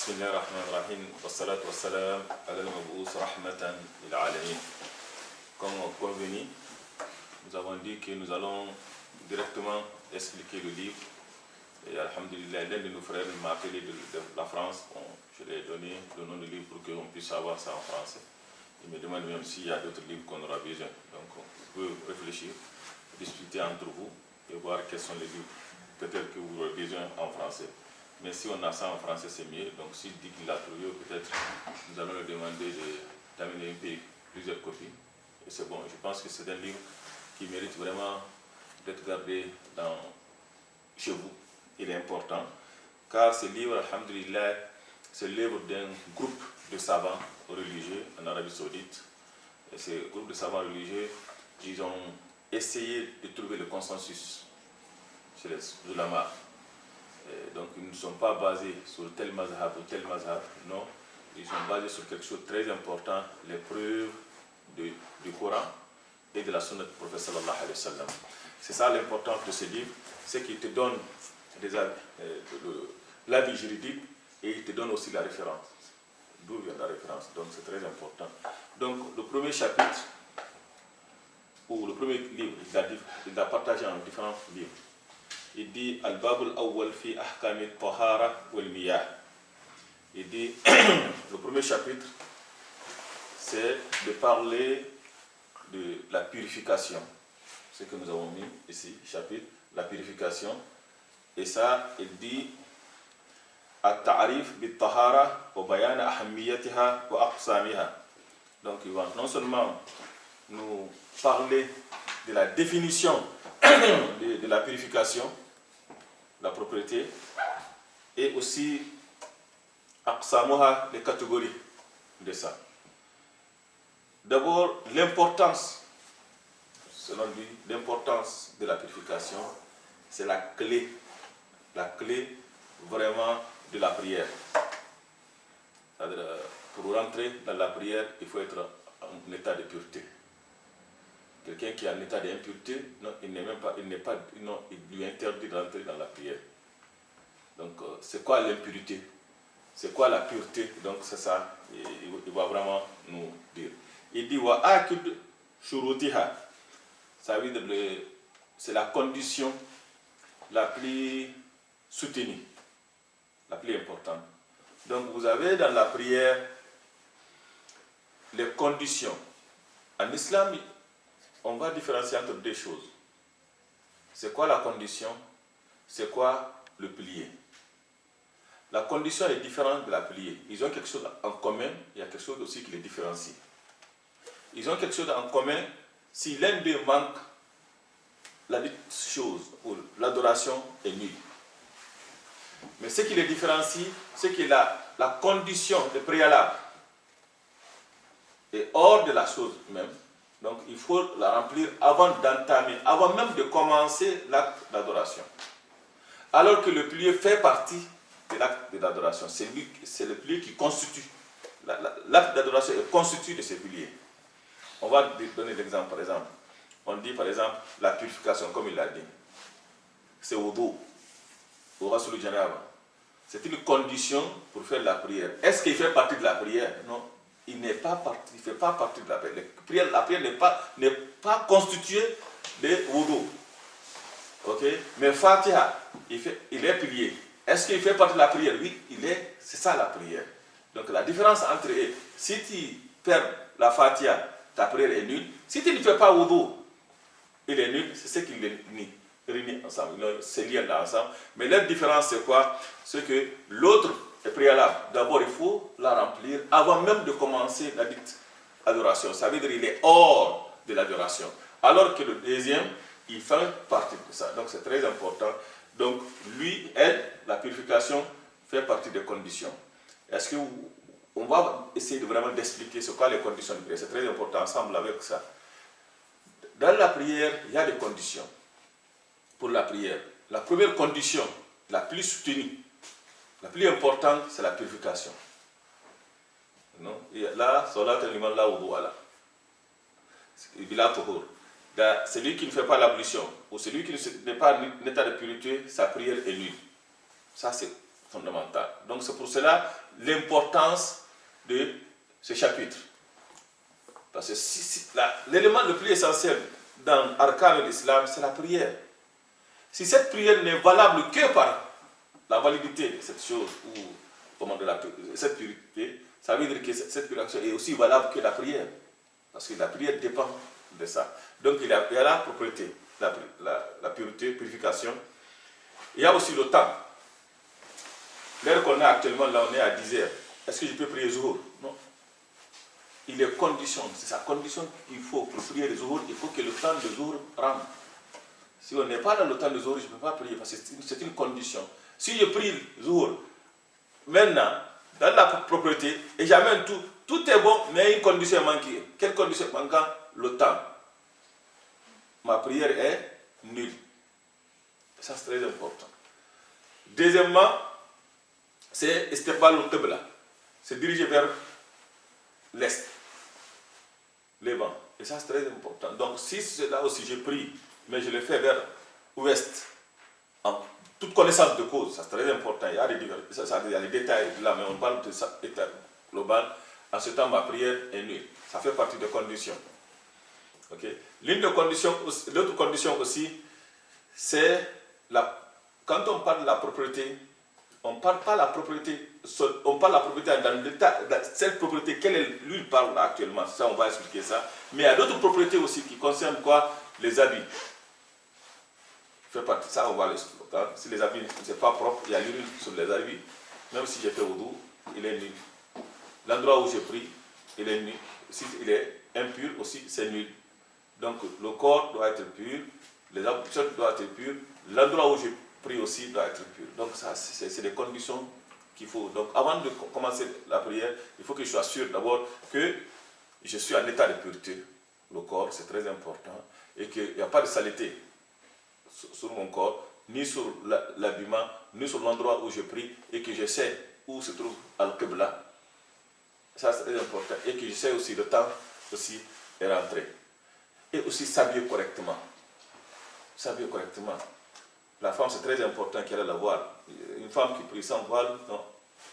بسم الله الرحمن الرحيم والصلاة والسلام على المبعوث رحمة للعالمين. Comme convenu, nous avons dit que nous allons directement expliquer le livre. Et alhamdulillah, l'un de nos frères m'a appelé de la France. Bon, je lui ai donné le nom du livre pour qu'on puisse avoir ça en français. Il me demande même s'il y a d'autres livres qu'on aura besoin. Donc on peut réfléchir, discuter entre vous et voir quels sont les livres peut-être que vous aurez besoin en français. Mais si on a ça en français, c'est mieux. Donc s'il dit qu'il l'a trouvé, peut-être nous allons lui demander d'amener un peu plusieurs copies. Et c'est bon. Je pense que c'est un livre qui mérite vraiment d'être gardé chez vous. Il est important. Car ce livre, alhamdulillah, c'est l'œuvre d'un groupe de savants religieux en Arabie Saoudite. Et ces groupes de savants religieux, ils ont essayé de trouver le consensus chez les ulama. Donc ils ne sont pas basés sur tel mazhab ou tel mazhab, non. Ils sont basés sur quelque chose de très important, les preuves du Coran et de la sunna du prophète sallallahu alayhi wa sallam. C'est ça l'importance de ce livre, c'est qu'il te donne l'avis juridique et il te donne aussi la référence. D'où vient la référence, donc c'est très important. Donc le premier chapitre, ou le premier livre, il l'a partagé en différents livres. Il dit Al-Bab al-Awwal fi ahkam al-Tahara wal-Miyah. Il dit le premier chapitre, c'est de parler de la purification. Ce que nous avons mis ici, chapitre, la purification. Et ça, il dit At-Ta'rif bit-Tahara wa bayan ahammiyatiha wa aqsamiha. Donc il va non seulement nous parler de la définition de la purification, la propriété, et aussi aqsamuha, les catégories de ça. D'abord, l'importance, selon lui, l'importance de la purification, c'est la clé vraiment de la prière. C'est-à-dire, pour rentrer dans la prière, il faut être en état de pureté. Quelqu'un qui est en état d'impureté, non, il lui interdit d'entrer dans la prière. Donc, c'est quoi l'impurité? C'est quoi la pureté? Donc, c'est ça, il va vraiment nous dire. Il dit wa akid shurutiha. Ça veut dire c'est la condition la plus soutenue, la plus importante. Donc, vous avez dans la prière les conditions. En islam, on va différencier entre deux choses. C'est quoi la condition? C'est quoi le pilier? La condition est différente de la pilier. Ils ont quelque chose en commun, il y a quelque chose aussi qui les différencie. Ils ont quelque chose en commun, si l'un d'eux manque, la dite chose, ou l'adoration est nulle. Mais ce qui les différencie, c'est que la condition de préalable est hors de la chose même. Donc il faut la remplir avant d'entamer, avant même de commencer l'acte d'adoration. Alors que le pilier fait partie de l'acte d'adoration. C'est le pilier qui constitue. L'acte d'adoration est constitué de ces piliers. On va donner l'exemple, par exemple. On dit par exemple la purification, comme il l'a dit. C'est au dos, au rasoul janaba. C'est une condition pour faire la prière. Est-ce qu'il fait partie de la prière? Non. Il ne fait pas partie de la prière. La prière n'est pas constituée de wudu. Ok? Mais Fatiha, il est pilier. Est-ce qu'il fait partie de la prière? Oui, c'est ça la prière. Donc la différence entre eux, si tu perds la Fatiha, ta prière est nulle. Si tu ne fais pas wudu, il est nul. C'est ce qui les réunit ensemble. C'est lié là ensemble. Mais la différence, c'est quoi? C'est que l'autre est préalable. D'abord, il faut la remplir avant même de commencer la dite adoration. Ça veut dire qu'il est hors de l'adoration. Alors que le deuxième, il fait partie de ça. Donc c'est très important. Donc lui, elle, la purification fait partie des conditions. Est-ce que on va essayer de vraiment d'expliquer ce qu'est les conditions de prière. C'est très important ensemble avec ça. Dans la prière, il y a des conditions pour la prière. La première condition, la plus soutenue, la plus importante, c'est la purification. Non? Et là, celui qui ne fait pas l'ablution ou celui qui n'est pas en état de pureté, sa prière est nulle. Ça, c'est fondamental. Donc, c'est pour cela l'importance de ce chapitre. Parce que l'élément le plus essentiel dans Arkan de l'Islam, c'est la prière. Si cette prière n'est valable que par la validité de cette chose, ou comment de cette purité, ça veut dire que cette purification est aussi valable que la prière. Parce que la prière dépend de ça. Donc il y a la propriété, la pureté, purification. Il y a aussi le temps. L'heure qu'on a actuellement, là on est à 10 heures. Est-ce que je peux prier Zuhur? Non. Il est condition, c'est sa condition qu'il faut pour prier le Zuhur, il faut que le temps de Zuhur rentre. Si on n'est pas dans le temps de Zuhur, je ne peux pas prier parce que c'est une condition. Si je prie Zuhur, maintenant, dans la propriété, et j'amène tout est bon, mais une condition est manquée. Quelle condition est manquante? Le temps. Ma prière est nulle. Ça, c'est très important. Deuxièmement, c'est Istiqbal al-Qibla. C'est diriger vers l'Est, Levant. Et ça, c'est très important. Donc, si c'est là aussi, je prie, mais je le fais vers l'Ouest, en toute connaissance de cause, ça c'est très important. Il y a des détails là, mais on parle de ça, état global. En ce temps, ma prière est nulle. Ça fait partie des conditions. Okay? L'autre condition aussi, c'est quand on parle de la propriété, on ne parle pas de la propriété, on parle de la propriété dans l'état, cette propriété, quelle est lui parle là actuellement, ça on va expliquer ça. Mais il y a d'autres propriétés aussi qui concernent quoi? Les habits. Fait partie, ça on va l'expliquer. Si les habits ne sont pas propres, il y a l'urine sur les habits, même si j'ai fait wudu, il est nul. L'endroit où j'ai pris, il est nul. Si il est impur aussi, c'est nul. Donc le corps doit être pur, les habits doivent être purs, l'endroit où j'ai pris aussi doit être pur. Donc ça, c'est des conditions qu'il faut. Donc avant de commencer la prière, il faut que je sois sûr d'abord que je suis en état de pureté. Le corps, c'est très important. Et qu'il n'y a pas de saleté sur mon corps, ni sur l'habillement, ni sur l'endroit où je prie, et que je sais où se trouve Al-Qibla. Ça, c'est très important. Et que je sais aussi le temps aussi de rentrer. Et aussi s'habiller correctement. S'habiller correctement. La femme, c'est très important qu'elle ait la voile. Une femme qui prie sans voile, non,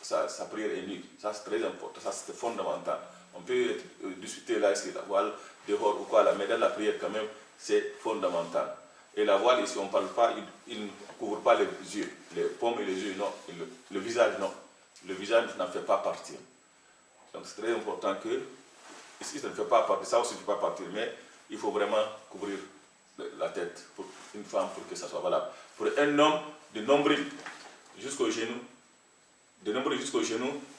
sa prière est nulle. Ça, c'est très important. Ça, c'est fondamental. On peut discuter là, est-ce que la voile dehors ou quoi, là, mais dans la prière, quand même, c'est fondamental. Et la voile, ici, on ne parle pas, il ne couvre pas les yeux. Les paumes et les yeux, non. Le visage, non. Le visage n'en fait pas partie. Donc, c'est très important que, ici, ça ne fait pas partie, ça aussi ne fait pas partie, mais il faut vraiment couvrir la tête pour une femme pour que ça soit valable. Pour un homme, de nombril jusqu'au genou,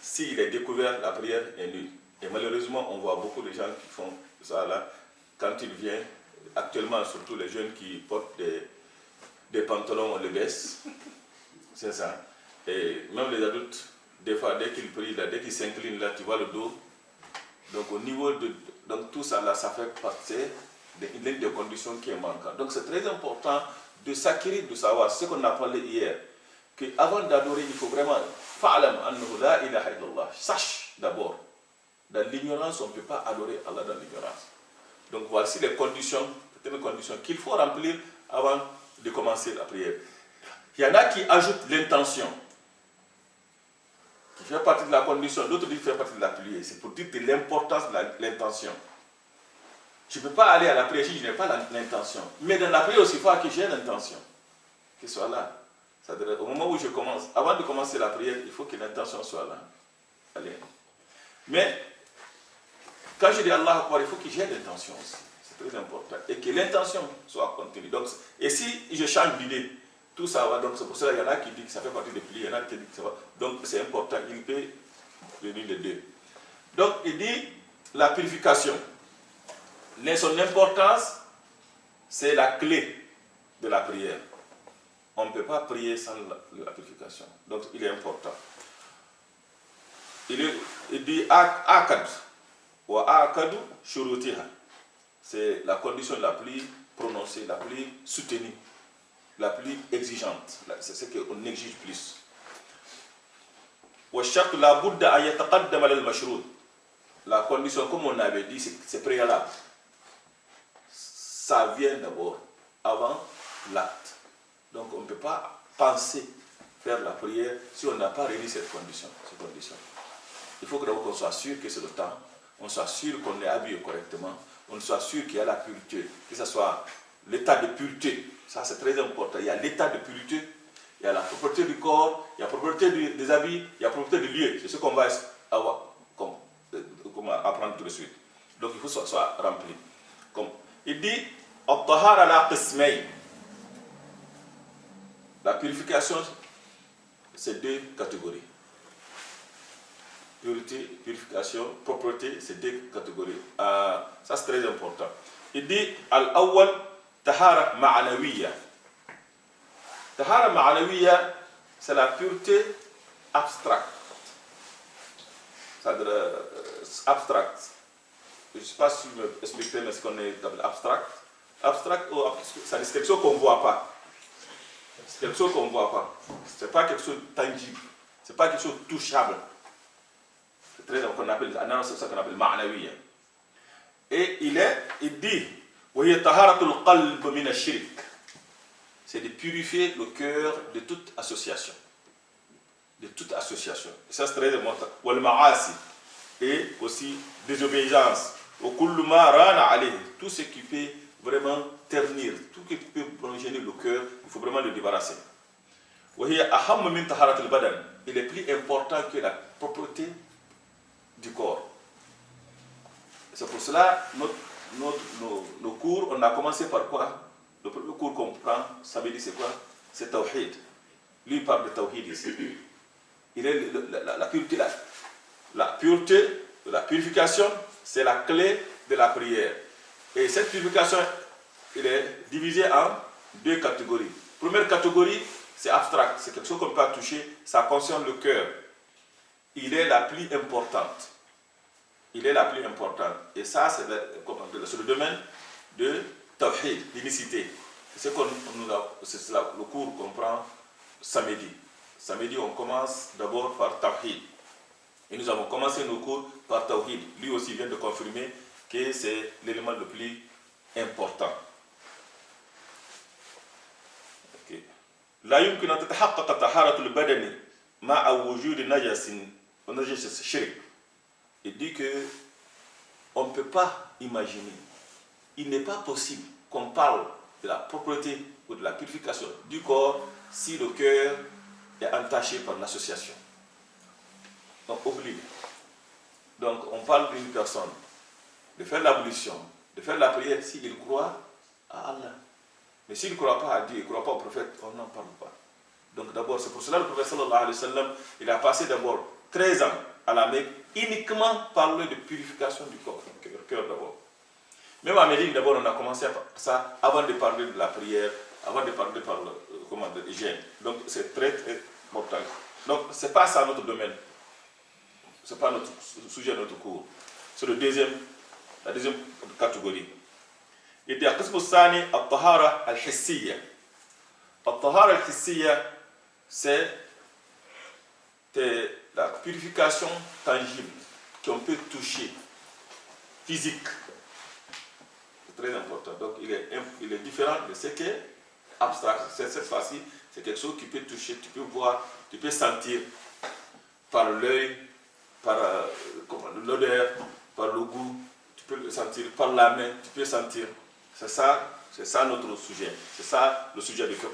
s'il est découvert, la prière est nulle. Et malheureusement, on voit beaucoup de gens qui font ça là, quand il vient, actuellement, surtout les jeunes qui portent des pantalons, on les baisse, c'est ça. Et même les adultes, des fois, dès qu'ils prient, là, dès qu'ils s'inclinent, là, tu vois le dos. Donc, au niveau de. Donc, tout ça, là, ça fait partie d'une des conditions qui est manquante. Donc, c'est très important de s'acquérir, de savoir ce qu'on a parlé hier. Qu'avant d'adorer, il faut vraiment. Fa'alam annahu la ilaha illallah. Sache d'abord. Dans l'ignorance, on ne peut pas adorer Allah dans l'ignorance. Donc, voici les conditions qu'il faut remplir avant de commencer la prière. Il y en a qui ajoutent l'intention, qui fait partie de la condition, l'autre dit fait partie de la prière. C'est pour dire de l'importance de l'intention. Je ne peux pas aller à la prière si je n'ai pas l'intention. Mais dans la prière aussi, il faut que j'ai l'intention, qu'elle soit là. C'est-à-dire, au moment où je commence, avant de commencer la prière, il faut que l'intention soit là. Allez. Mais, quand je dis Allah Akbar, il faut que j'ai l'intention aussi. C'est très important. Et que l'intention soit continue. Donc, et si je change d'idée, tout ça va. Donc, c'est pour cela qu'il y en a qui disent que ça fait partie des prières, il y en a qui disent que ça va. Donc, c'est important. Il peut venir les deux. Donc, il dit la purification. Son importance, c'est la clé de la prière. On ne peut pas prier sans la purification. Donc, il est important. Il dit akad wa akadu shurutiha. C'est la condition la plus prononcée, la plus soutenue, la plus exigeante. C'est ce qu'on exige plus. Wa shart la budda an yataqaddama lil mashrud. La condition, comme on avait dit, c'est préalable. Ça vient d'abord, avant l'acte. Donc on ne peut pas penser faire la prière si on n'a pas réuni cette condition. Il faut que d'abord qu'on soit sûr que c'est le temps, on soit sûr qu'on est habillé correctement, on soit sûr qu'il y a la pureté, que ce soit l'état de pureté. Ça, c'est très important. Il y a l'état de pureté, il y a la propreté du corps, il y a la propreté des habits, il y a la propreté du lieu. C'est ce qu'on va avoir, comme apprendre tout de suite. Donc, il faut que ça soit rempli. Comme il dit, la purification, c'est deux catégories. Pureté, purification, propreté, c'est deux catégories. Ça, c'est très important. Il dit, al-awwal, tahara ma'anawiya. Tahara ma'anawiya, c'est la pureté abstracte. C'est-à-dire abstracte. Je ne sais pas si je me expliquerai, mais ce qu'on appelle abstract. Abstract, c'est quelque chose qu'on ne voit pas. C'est quelque chose qu'on ne voit pas. Ce n'est pas quelque chose de tangible. Ce n'est pas quelque chose de touchable. C'est très important. C'est ça qu'on appelle ma'nawiya. Et il dit, c'est de purifier le cœur de toute association. De toute association. Et ça, c'est très important. Et aussi désobéissance. Tout ce qui peut vraiment ternir, tout ce qui peut gêner le cœur, il faut vraiment le débarrasser. Il est plus important que la propreté du corps. C'est pour cela nos cours, on a commencé par quoi? Le premier cours qu'on prend, ça veut dire c'est quoi? C'est Tawhid. Lui il parle de Tawhid ici. Il est la pureté, la pureté, la purification, c'est la clé de la prière. Et cette purification, elle est divisée en deux catégories. Première catégorie, c'est abstract, c'est quelque chose qu'on ne peut pas toucher, ça concerne le cœur. Il est la plus importante. Il est la plus importante. Et ça, c'est le domaine de Tawhid, l'unicité. C'est le cours qu'on prend samedi. Samedi, on commence d'abord par Tawhid. Et nous avons commencé nos cours par Tawhid. Lui aussi vient de confirmer que c'est l'élément le plus important. لا يمكن أن تتحقق طهارة البدن مع وجود نجس ونجس الشرك. Il dit que on ne peut pas imaginer, il n'est pas possible qu'on parle de la propreté ou de la purification du corps si le cœur est entaché par l'association. Donc, oublie. Donc, on parle d'une personne de faire l'ablution, de faire la prière s'il croit à Allah. Mais s'il ne croit pas à Dieu, il ne croit pas au prophète, on n'en parle pas. Donc d'abord, c'est pour cela que le prophète sallallahu alayhi wa sallam, il a passé d'abord 13 ans à la Mecque, uniquement parler de purification du corps, du cœur d'abord. Même à Médine, d'abord, on a commencé par ça avant de parler de la prière, avant de parler de l'hygiène. Donc c'est très très important. Donc ce n'est pas ça notre domaine. Ce n'est pas notre sujet de notre cours. C'est la deuxième catégorie. Il dit القسم الثاني الطهارة الحسية. الطهارة الحسية c'est la purification tangible qu'on peut toucher, physique. C'est très important. Donc il est différent de ce qui est abstrait. Cette fois-ci, c'est quelque chose qui peut toucher, tu peux voir, tu peux sentir par l'œil, par l'odeur, par le goût, tu peux le sentir par la main, tu peux sentir. C'est ça notre sujet. C'est ça le sujet du cœur.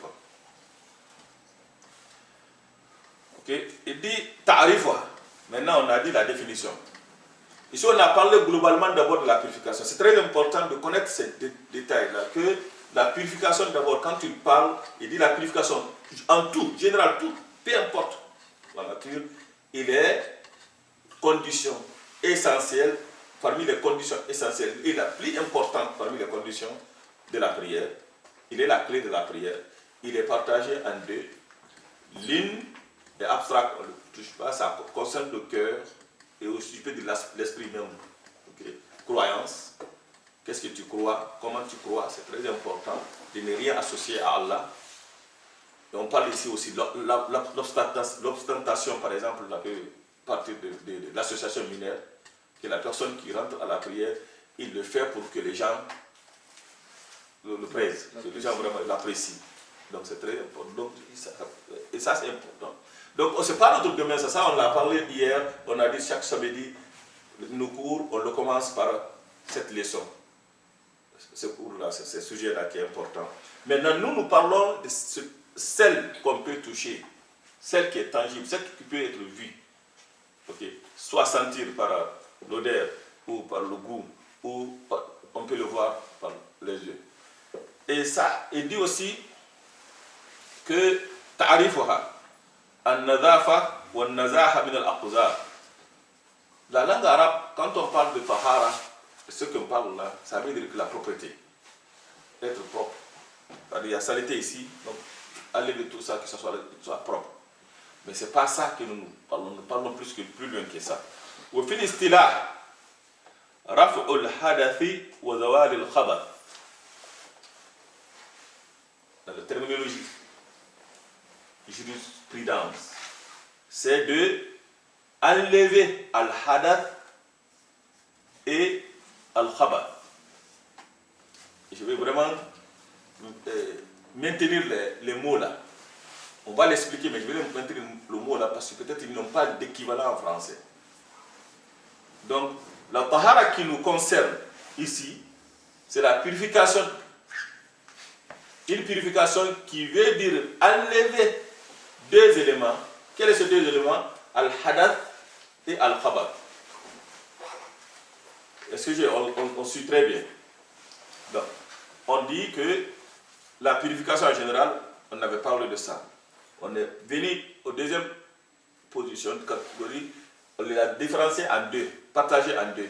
Ok. Il dit ta'rifa. Maintenant, on a dit la définition. Ici, on a parlé globalement d'abord de la purification. C'est très important de connaître ces détails-là. Que la purification, d'abord, quand il parle, il dit la purification en tout, général, tout, peu importe la nature, il est condition essentielle. Parmi les conditions essentielles et la plus importante parmi les conditions de la prière, il est la clé de la prière. Il est partagé en deux. L'une est abstracte, on ne le touche pas, ça concerne le cœur et aussi peut de l'esprit même. Okay. Croyance, qu'est-ce que tu crois, comment tu crois, c'est très important de ne rien associer à Allah. Et on parle ici aussi de l'ostentation, par exemple, on peut partir de l'association mineure. Que la personne qui rentre à la prière, il le fait pour que les gens le praisent, que les gens vraiment l'apprécient. Donc c'est très important. Donc, et ça c'est important. Donc c'est pas notre domaine, ça on l'a parlé hier, on a dit chaque samedi, nos cours, on le commence par cette leçon. Ce cours-là, c'est ce sujet-là qui est important. Maintenant, nous parlons de celle qu'on peut toucher, celle qui est tangible, celle qui peut être vue. Okay. Soit sentir par l'odeur, ou par le goût, ou on peut le voir par les yeux. Et ça, il dit aussi que ta'arifuha an-nadhafa wa an-nazaha min al-aqzar. La langue arabe, quand on parle de tahara, ce qu'on parle là, ça veut dire que la propreté, être propre. Il y a saleté ici, donc enlever tout ça, que ce soit propre. Mais ce n'est pas ça que nous parlons plus loin que ça. وفي الاصطلاح رفع الحدث وزوال الخبث. Dans la terminologie, jurisprudence, c'est de enlever al-hadath et al-khabath. Je vais vraiment maintenir les mots là. On va l'expliquer, mais je vais maintenir le mot là parce que peut-être ils n'ont pas d'équivalent en français. Donc, la tahara qui nous concerne ici, c'est la purification. Une purification qui veut dire enlever deux éléments. Quels sont ces deux éléments? Al-hadath et al-khabath. Est-ce que on suit très bien? Donc, on dit que la purification en général, on avait parlé de ça. On est venu aux deuxième position, catégorie, on les a différenciés en deux, partagés en deux.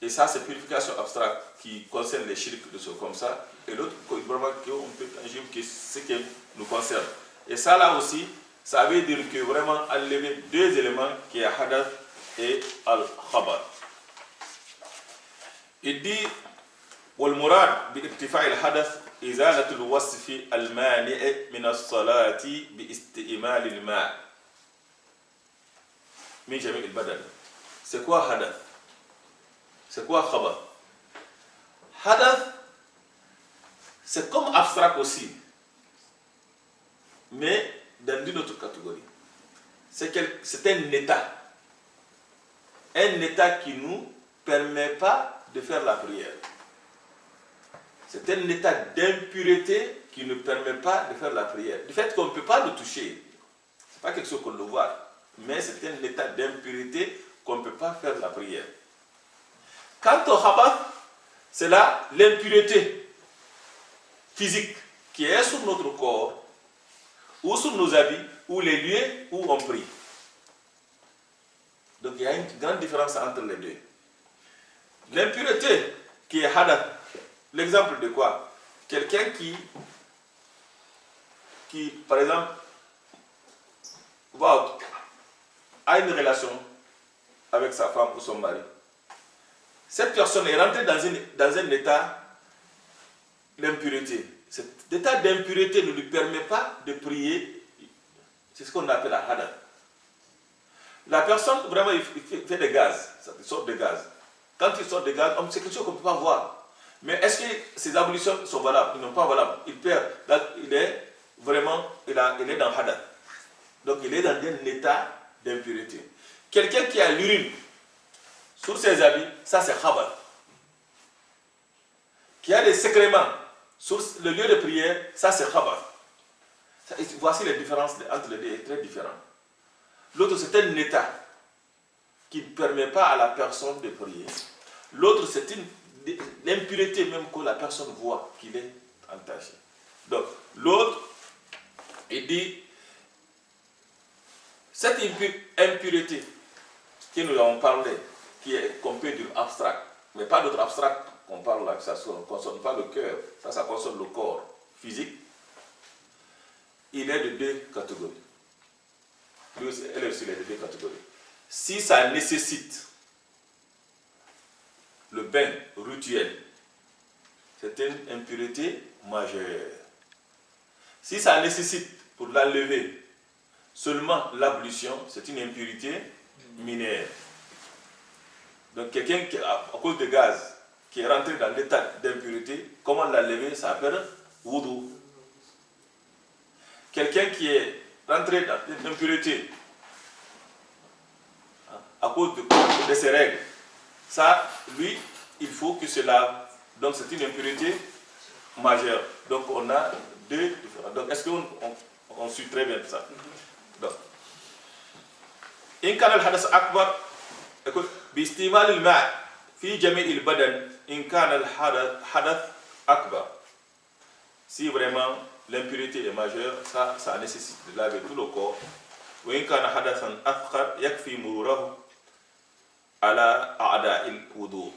Et ça, c'est purification abstraite qui concerne les shirks de choses comme ça. Et l'autre, vraiment, on peut tangible, que ce qui nous concerne. Et ça, là aussi, ça veut dire que vraiment enlever deux éléments qui est hadath et al-khabath. Il dit والمراد بارتفاع الحدث إزالة الوصف المانع من الصلاة باستئمال الماء من جميع البدن. C'est quoi hadath? C'est quoi khabath? Hadath, c'est comme abstract aussi, mais dans une autre catégorie. C'est un état. Un état qui ne nous permet pas de faire la prière. C'est un état d'impureté qui ne permet pas de faire la prière. Du fait qu'on ne peut pas le toucher, ce n'est pas quelque chose qu'on le voit, mais c'est un état d'impureté qu'on ne peut pas faire la prière. Quant au khabath, c'est là l'impureté physique qui est sur notre corps, ou sur nos habits, ou les lieux où on prie. Donc il y a une grande différence entre les deux. L'impureté qui est hadath, l'exemple de quoi? Quelqu'un qui, par exemple, a une relation avec sa femme ou son mari. Cette personne est rentrée dans un état d'impureté. Cet état d'impureté ne lui permet pas de prier. C'est ce qu'on appelle la hadath. La personne, vraiment, il fait des gaz. Il sort des gaz. Quand il sort des gaz, c'est quelque chose qu'on ne peut pas voir. Mais est-ce que ces ablutions sont valables? Ils ne sont pas valables. Il perd. Il est vraiment, il est dans hadath. Donc il est dans un état d'impureté. Quelqu'un qui a l'urine sur ses habits, ça c'est khabath. Qui a des sécréments sur le lieu de prière, ça c'est khabath. Voici les différences entre les deux, très différentes. L'autre c'est un état qui ne permet pas à la personne de prier. L'autre c'est l'impureté même que la personne voit qu'il est entaché. Donc l'autre, il dit, cette impureté que nous avons parlé, qu'on peut dire abstract, mais pas d'autre abstract qu'on parle là, que ça ne concerne pas le cœur, ça concerne le corps physique, il est de deux catégories. Elle aussi est de deux catégories. Si ça nécessite le bain rituel, c'est une impureté majeure. Si ça nécessite pour l'enlever seulement l'ablution, c'est une impurité mineure. Donc quelqu'un qui, à cause de gaz, qui est rentré dans l'état d'impureté, comment l'enlever? Ça s'appelle wudu. quelqu'un qui est rentré dans une impureté à cause de ses règles, ça, lui, il faut que cela. Donc c'est une impureté majeure. Donc on a deux différents. Donc est-ce qu'on suit très bien ça? Donc, إن كان الحدث أكبر يقول باستعمال الماء في جميع البدن إن كان الحدث أكبر. Si vraiment l'impurité est majeure, ça nécessite de laver tout le corps. وإن كان حدثا أثقل يكفي مروره على أعداء الوضوء.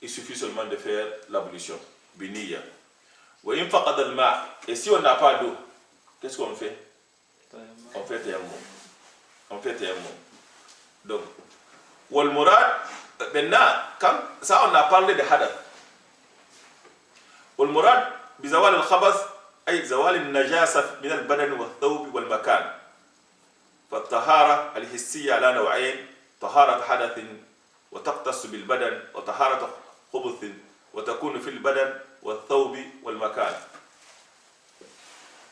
Il suffit seulement de faire l'ablution. Biniya. وإن فقد الماء. Et si on n'a pas d'eau, qu'est-ce qu'on fait? On fait tayammum. On fait tayammum. Donc, والمراد maintenant, quand ça on a parlé de hadath. والمراد بزوال الخبث أي زوال النجاسة من البدن والثوب والمكان. فالطهارة الحسية على نوعين: طهارة حدث وتختص بالبدن، وطهارة خبث وتكون في البدن والثوب والمكان.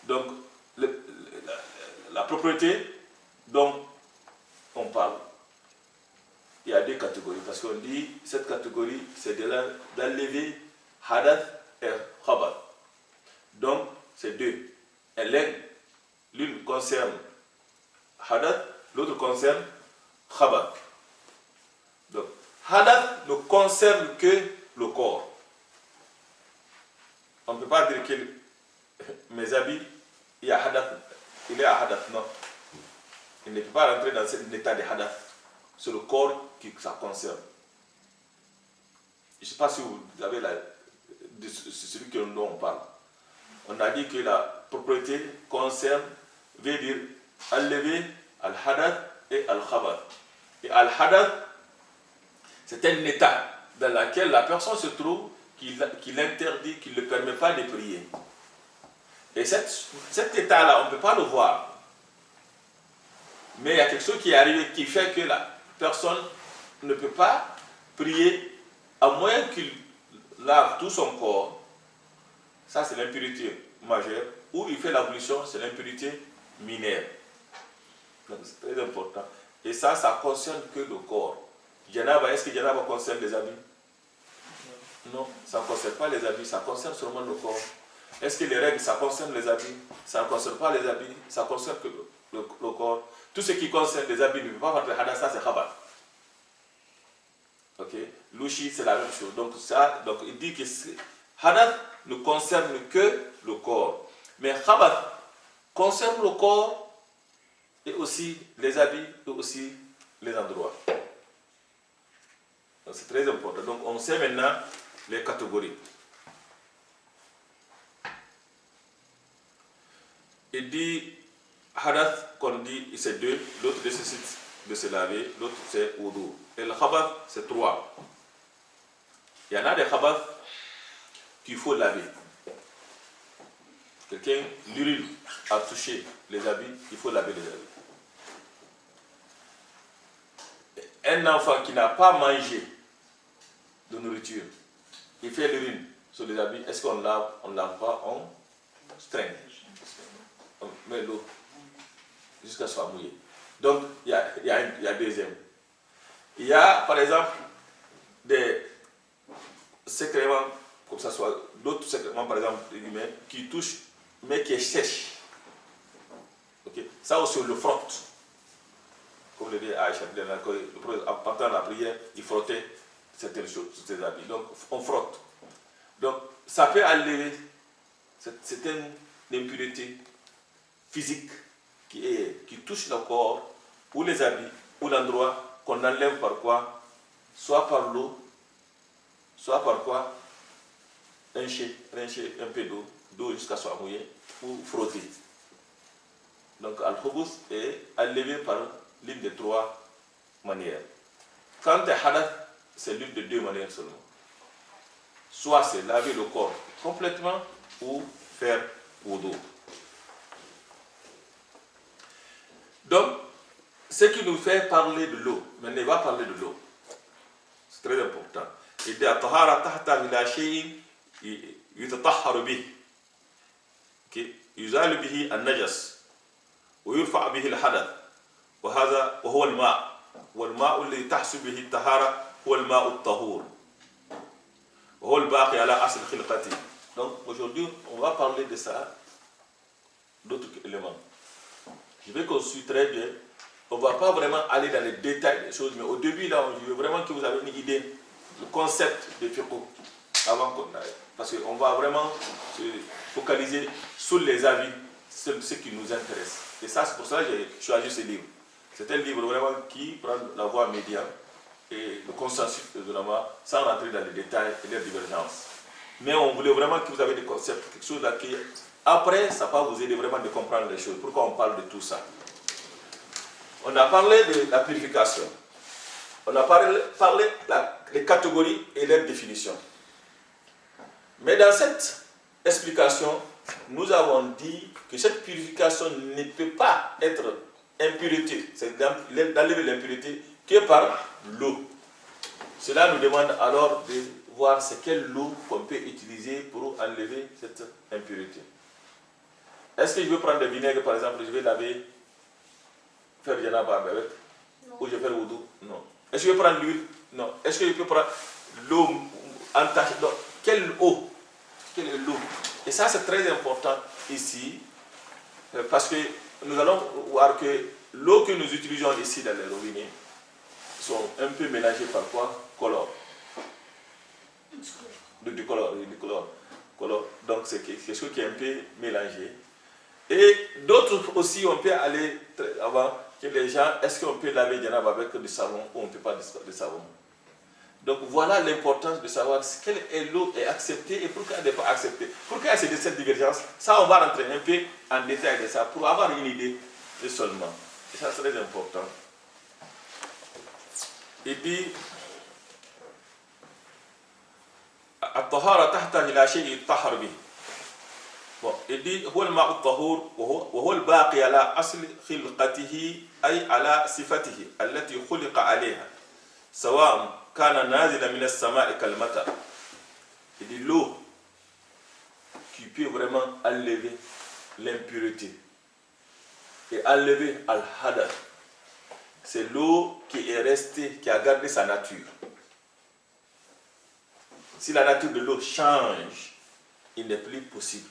Donc, la propriété dont on parle, il y a deux catégories, parce qu'on dit cette catégorie c'est d'enlever hadath et khabath. Donc c'est deux. L'une concerne hadath, l'autre concerne khabath. Donc hadath ne concerne que le corps. On ne peut pas dire que mes habits, il y a hadath, il est à hadath, non. Il ne peut pas rentrer dans cet état de hadath. C'est le corps qui ça concerne. Je ne sais pas si vous avez celui dont on parle. On a dit que la propriété concerne, veut dire enlever al-hadath et al-khabath. Et al-hadath, c'est un état dans lequel la personne se trouve qui l'interdit, qui ne le permet pas de prier. Et cet état-là, on ne peut pas le voir. Mais il y a quelque chose qui est arrivé qui fait que la personne ne peut pas prier à moins qu'il lave tout son corps. Ça, c'est l'impurité majeure. Ou il fait l'ablution, c'est l'impurité mineure. Donc, c'est très important. Et ça concerne que le corps. Janaba, est-ce que Janaba concerne les habits? Non, ça ne concerne pas les habits, ça concerne seulement le corps. Est-ce que les règles, ça concerne les habits? Ça ne concerne pas les habits, ça concerne que le corps. Tout ce qui concerne les habits ne peut pas faire hadath, ça c'est khabath. Ok, louchi c'est la même chose. Donc il dit que hadath ne concerne que le corps. Mais khabath concerne le corps et aussi les habits et aussi les endroits. Donc c'est très important. Donc on sait maintenant les catégories. Il dit hadath qu'on dit c'est deux, l'autre nécessite de se laver, l'autre c'est wudu. Et le khabath c'est trois. Il y en a des khabath qu'il faut laver. Quelqu'un, l'urine a touché les habits, il faut laver les habits. Un enfant qui n'a pas mangé de nourriture, il fait l'urine sur les habits, est-ce qu'on lave? On ne lave pas, on string. On met l'eau jusqu'à ce soit mouillé. Donc, il y a deuxième. Il y a, par exemple, des sécréments, comme ça soit, d'autres sécréments, par exemple, qui touchent, mais qui est sèche. Okay. Ça aussi, on le frotte. Comme le dit Aïcha, en partant de la prière, il frottait certaines choses sur ses habits. Donc, on frotte. Donc, ça peut enlever certaines impuretés physiques qui touchent le corps, ou les habits, ou l'endroit, qu'on enlève par quoi? Soit par l'eau, soit par quoi? Rincer un peu d'eau jusqu'à ce soit mouillé, ou frotter. Donc, al-khubuth est enlevé par l'une des trois manières. Quand tu es hadath, c'est l'une de deux manières seulement. Soit c'est laver le corps complètement, ou faire wudu. Donc, ce qui nous fait parler de l'eau, maintenant il va parler de l'eau. C'est très important. Il dit at-tahara tahta ila shay'in yutatahharu bih. يزال به النجس ويرفع به الحدث وهذا وهو الماء والماء الذي تحصل به الطهارة هو الماء الطهور وهو الباقي على أصل خلقته. Donc aujourd'hui on va parler de ça, d'autres éléments. Je vais qu'on suit très bien. On ne va pas vraiment aller dans les détails des choses, mais au début là, je veux vraiment que vous avez une idée, le concept de fiqh avant qu'on aille. Parce qu'on va vraiment se focaliser sur les avis, sur ce qui nous intéresse. Et ça, c'est pour ça que j'ai choisi ce livre. C'est un livre vraiment qui prend la voie médiane et le consensus de l'ulama sans rentrer dans les détails et les divergences. Mais on voulait vraiment que vous avez des concepts, quelque chose là qui, après, ça va vous aider vraiment de comprendre les choses. Pourquoi on parle de tout ça? On a parlé de la purification. On a parlé des catégories et leurs définitions. Mais dans cette explication, nous avons dit que cette purification ne peut pas être impureté, c'est d'enlever l'impureté que par l'eau. Cela nous demande alors de voir c'est quelle eau qu'on peut utiliser pour enlever cette impureté. Est-ce que je veux prendre du vinaigre par exemple, je vais laver, faire janaba avec, ou je vais faire wudu? Non. Est-ce que je vais prendre l'huile? Non. Est-ce que je peux prendre l'eau entachée? Non. Quelle eau? Quelle est l'eau? Et ça c'est très important ici, parce que nous allons voir que l'eau que nous utilisons ici dans les robinets sont un peu mélangées par quoi? Colore. Du colore. Donc c'est quelque chose qui est un peu mélangé. Et d'autres aussi, on peut aller avant que les gens, est-ce qu'on peut laver janaba avec du savon ou on ne peut pas de savon? Donc voilà l'importance de savoir quelle est l'eau est acceptée et pourquoi elle n'est pas acceptée. Pourquoi c'est de cette divergence? Ça, on va rentrer un peu en détail de ça pour avoir une idée de seulement. Et ça, c'est très important. Il dit الطهارة تحتاج إلى شيء يطهر به. Bon, il dit هو الماء الطهور وهو الباقي على أصل خلقته أي على صفته التي خلق عليها سواء كان نازلا من السماء كالمطر. Il dit l'eau qui peut vraiment enlever l'impureté et enlever al-hadath, c'est l'eau qui est restée, qui a gardé sa nature. Si la nature de l'eau change, il n'est plus possible.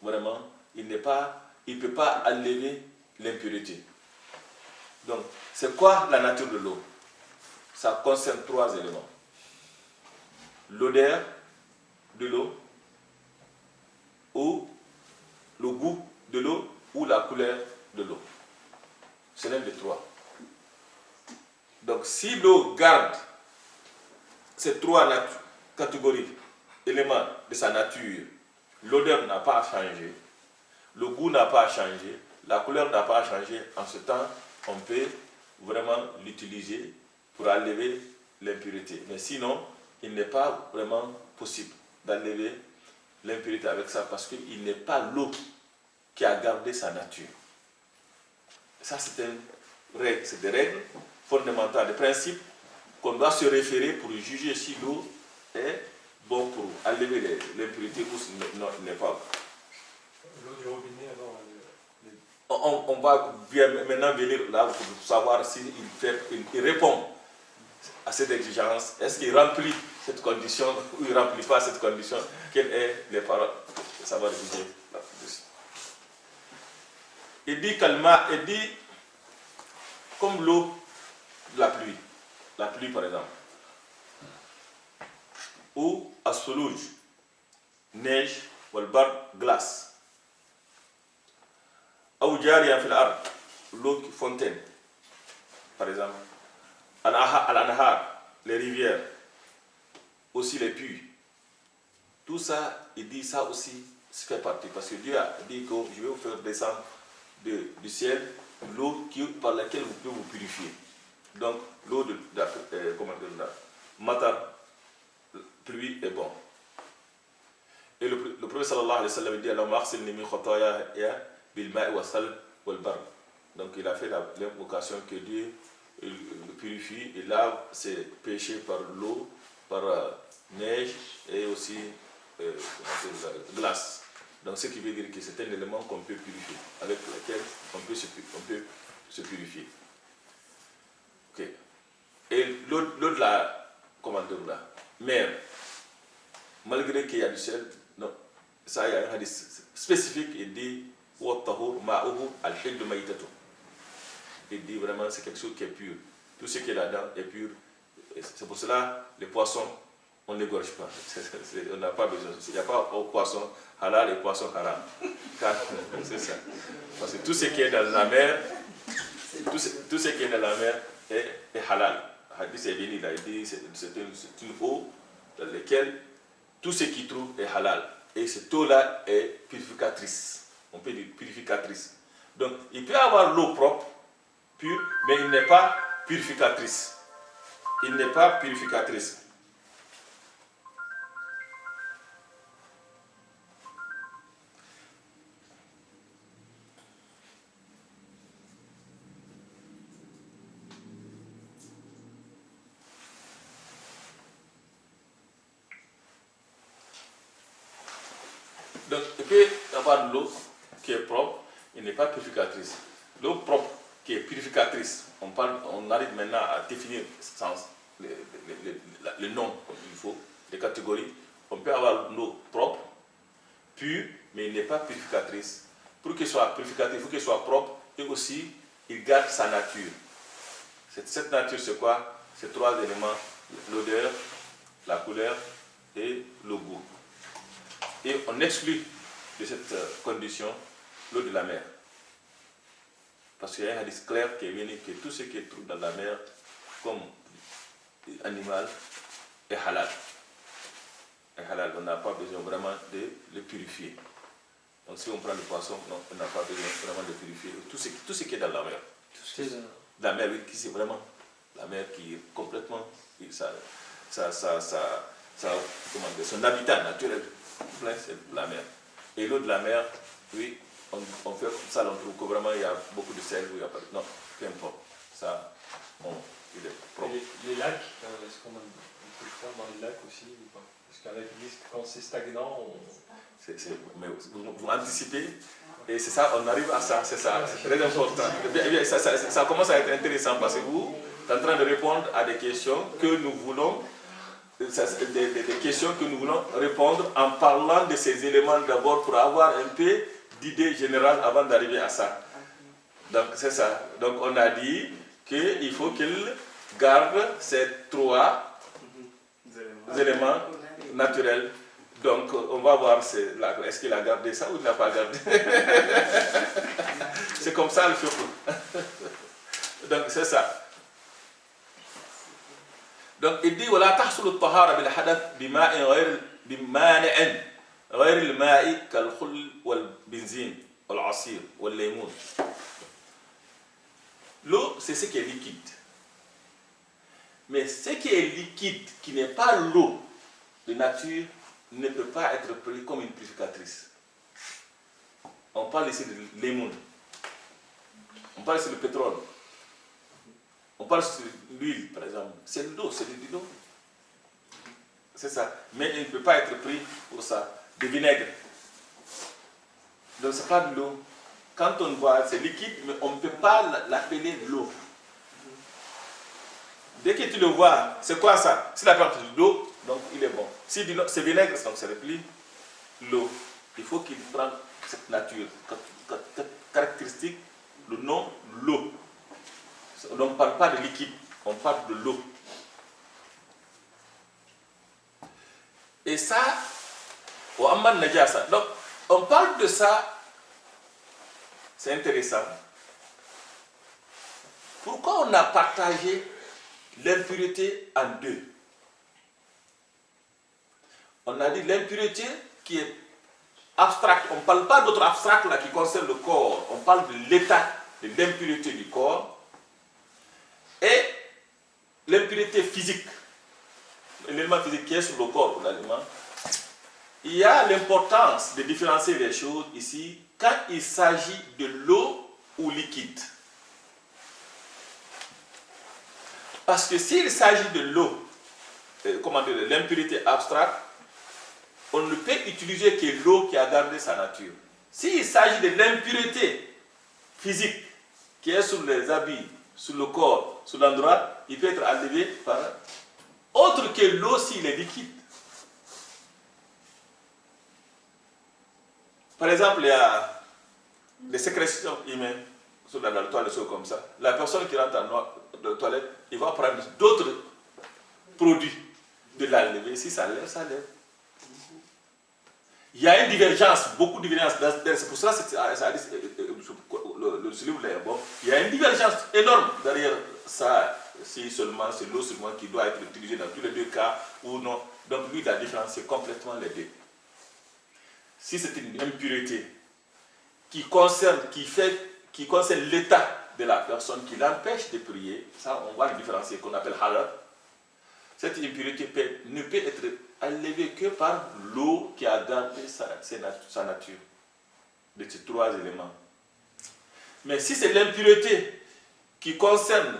Vraiment, il ne peut pas enlever l'impureté. Donc, c'est quoi la nature de l'eau? Ça concerne 3 éléments. L'odeur de l'eau, ou le goût de l'eau, ou la couleur de l'eau. C'est l'un des 3. Donc, si l'eau garde ces 3 catégories, éléments de sa nature, l'odeur n'a pas changé, le goût n'a pas changé, la couleur n'a pas changé, en ce temps, on peut vraiment l'utiliser pour enlever l'impureté. Mais sinon, il n'est pas vraiment possible d'enlever l'impureté avec ça parce qu'il n'est pas l'eau qui a gardé sa nature. Ça, c'est des règles fondamentales, des principes qu'on doit se référer pour juger si l'eau est bon pour enlever l'impureté ou si non, il n'est pas. L'eau du robinet, alors on va maintenant venir là pour savoir s'il répond à cette exigence. Est-ce qu'il remplit cette condition ou il ne remplit pas cette condition? Quelles sont les paroles? Ça va réviser là-dessus. Il dit comme l'eau de la pluie par exemple, ou as-suluj, neige, ou al-bar, glace. Ou jariyan fil ard, l'eau fontaine, par exemple. Al-anhar, les rivières, aussi les puits. Tout ça, il dit ça aussi, ça fait partie. Parce que Dieu a dit que je vais vous faire descendre du ciel l'eau par laquelle vous pouvez vous purifier. Donc, l'eau de matar, pluie est bon. Et le prophète sallallahu alayhi wa sallam dit Allahumma aghsilni min khataaya bil ma'i wa sal wal bar. Donc il a fait l'invocation que Dieu le purifie et lave ses péchés par l'eau, par neige et aussi glace. Donc ce qui veut dire que c'est un élément qu'on peut purifier, avec lequel on peut se purifier. Ok. Et l'eau de la, comment dire, la mer, malgré qu'il y a du sel, non, ça il y a un hadith spécifique, il dit Wattahur ma'uhu al-hiddu maïtatu. Il dit vraiment c'est quelque chose qui est pur. Tout ce qui est là-dedans est pur. C'est pour cela les poissons, on ne les gorge pas. On n'a pas besoin. Il n'y a pas de poisson halal et poisson haram. C'est ça. Parce que tout ce qui est dans la mer, tout ce qui est dans la mer est halal. Hadith est venu là, il dit c'est une eau dans laquelle tout ce qui trouve est halal. Et cette eau-là est purificatrice. On peut dire purificatrice. Donc, il peut y avoir l'eau propre, pure, mais il n'est pas purificatrice. Il n'est pas purificatrice. Donc, il peut y avoir de l'eau qui est propre, il n'est pas purificatrice. L'eau propre qui est purificatrice, on arrive maintenant à définir le nom comme il faut, les catégories. On peut avoir une eau propre, pure, mais il n'est pas purificatrice. Pour qu'elle soit purificatrice, il faut qu'elle soit propre et aussi il garde sa nature. Cette nature, c'est quoi? C'est trois éléments, l'odeur, la couleur et le goût. Et on exclut de cette condition l'eau de la mer. Parce qu'il y a un hadith clair qui est venu que tout ce qui est trouvé dans la mer, comme animal, est halal. Est halal. On n'a pas besoin vraiment de le purifier. Donc si on prend le poisson, non, on n'a pas besoin vraiment de purifier. Tout ce qui est dans la mer. La mer, oui, c'est vraiment la mer qui est complètement... comment dire, son habitat naturel, c'est la mer. Et l'eau de la mer, oui, on fait comme ça, on trouve que vraiment il y a beaucoup de sel, il y a pas, non, peu importe. Ça, il est propre. Les lacs, est-ce qu'on peut le faire dans les lacs aussi ou pas? Parce qu'il y en a qui disent que quand c'est stagnant, mais vous anticipez, et c'est ça, on arrive à ça, c'est ça, c'est très important. Ça commence à être intéressant parce que vous êtes en train de répondre à des questions que nous voulons. Des questions que nous voulons répondre en parlant de ces éléments d'abord pour avoir un peu d'idée générale avant d'arriver à ça. Donc c'est ça. Donc on a dit qu'il faut qu'il garde ces trois éléments naturels. Donc on va voir est-ce qu'il a gardé ça ou il n'a pas gardé. C'est comme ça le fiqh. Donc c'est ça. Donc il dit ولا تحصل الطهارة بالحدث بماء غير بمانع غير الماء كالخل والبنزين والعصير والليمون. L'eau, c'est ce qui est liquide. Mais ce qui est liquide, qui n'est pas l'eau de nature, ne peut pas être pris comme une purificatrice. On parle ici de lémon. On parle ici de pétrole. On parle de l'huile, par exemple. C'est de l'eau, c'est de l'eau. C'est ça. Mais il ne peut pas être pris pour ça. De vinaigre. Donc, ce n'est pas de l'eau. Quand on voit, c'est liquide, mais on ne peut pas l'appeler de l'eau. Dès que tu le vois, c'est quoi ça? Si la plante est de l'eau, donc il est bon. Si c'est vinaigre, donc c'est repli l'eau. Il faut qu'il prenne cette nature, caractéristique, le nom l'eau. Donc on ne parle pas de liquide, on parle de l'eau. Et ça, donc on parle de ça, c'est intéressant. Pourquoi on a partagé l'impureté en deux? On a dit l'impureté qui est abstracte, on ne parle pas d'autre abstract là qui concerne le corps, on parle de l'état de l'impureté du corps. Et l'impureté physique, l'élément physique qui est sur le corps pour l'aliment, il y a l'importance de différencier les choses ici quand il s'agit de l'eau ou liquide. Parce que s'il s'agit de l'eau, comment dire, l'impureté abstracte, on ne peut utiliser que l'eau qui a gardé sa nature. S'il s'agit de l'impureté physique qui est sur les habits, sur le corps, sur l'endroit, il peut être enlevé par autre que l'eau s'il est liquide. Par exemple, il y a des sécrétions humaines sur la toilette, des choses comme ça. La personne qui rentre dans la toilette, il va prendre d'autres produits de l'enlever. Si ça lève, ça lève. Il y a une divergence, beaucoup de divergence. C'est pour ça que le livre est bon. Il y a une divergence énorme derrière ça. Si seulement c'est l'eau seulement qui doit être utilisée dans tous les deux cas ou non. Donc lui, il a différencié complètement les deux. Si c'est une impureté qui concerne l'état de la personne qui l'empêche de prier, ça on va le différencier, qu'on appelle halal. Cette impureté ne peut être enlevée que par l'eau qui a gardé sa nature, de ces trois éléments. Mais si c'est l'impureté qui concerne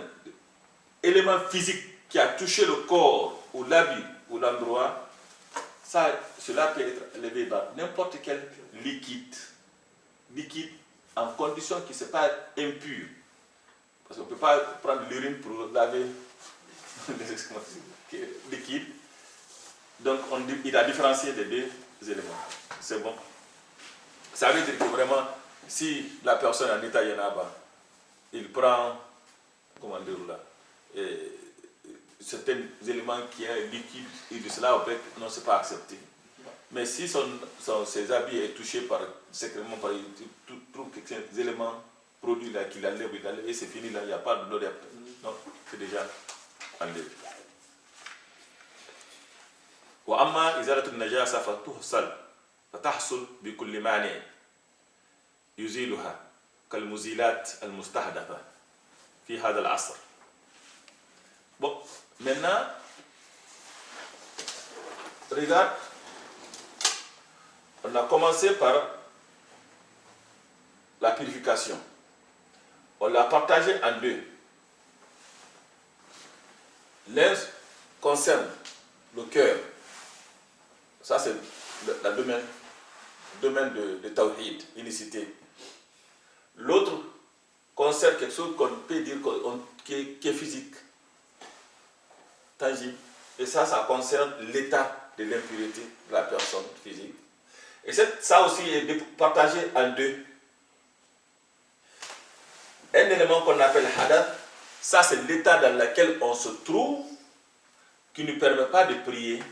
l'élément physique qui a touché le corps ou l'habit ou l'endroit, cela peut être enlevé par n'importe quel liquide en condition qu'il ne soit pas impur. Parce qu'on ne peut pas prendre l'urine pour laver les liquides. Donc il a différencié les deux éléments. C'est bon. Ça veut dire que vraiment, si la personne en état yanaba, il prend, comment dire là, certains éléments qui sont liquides, et de cela, on peut, non, c'est pas accepté. Mais si ses habits est touché par, secrètement par, trouve quelques éléments, produits là, qu'il enlève, et c'est fini là, il n'y a pas de l'eau, non, c'est déjà enlevé. وأما إزالة النجاسة فتحصل بكل مانع يزيلها كالمزيلات المستحدثة في هذا العصر. Bon, maintenant, regarde, on a commencé par la purification. On l'a partagé en deux. L'un concerne le cœur. Ça, c'est le domaine de Tawhid, unicité. L'autre concerne quelque chose qu'on peut dire qui est physique, tangible. Et ça concerne l'état de l'impureté de la personne physique. Et ça aussi est partagé en deux. Un élément qu'on appelle hadath, ça c'est l'état dans lequel on se trouve, qui ne permet pas de prier.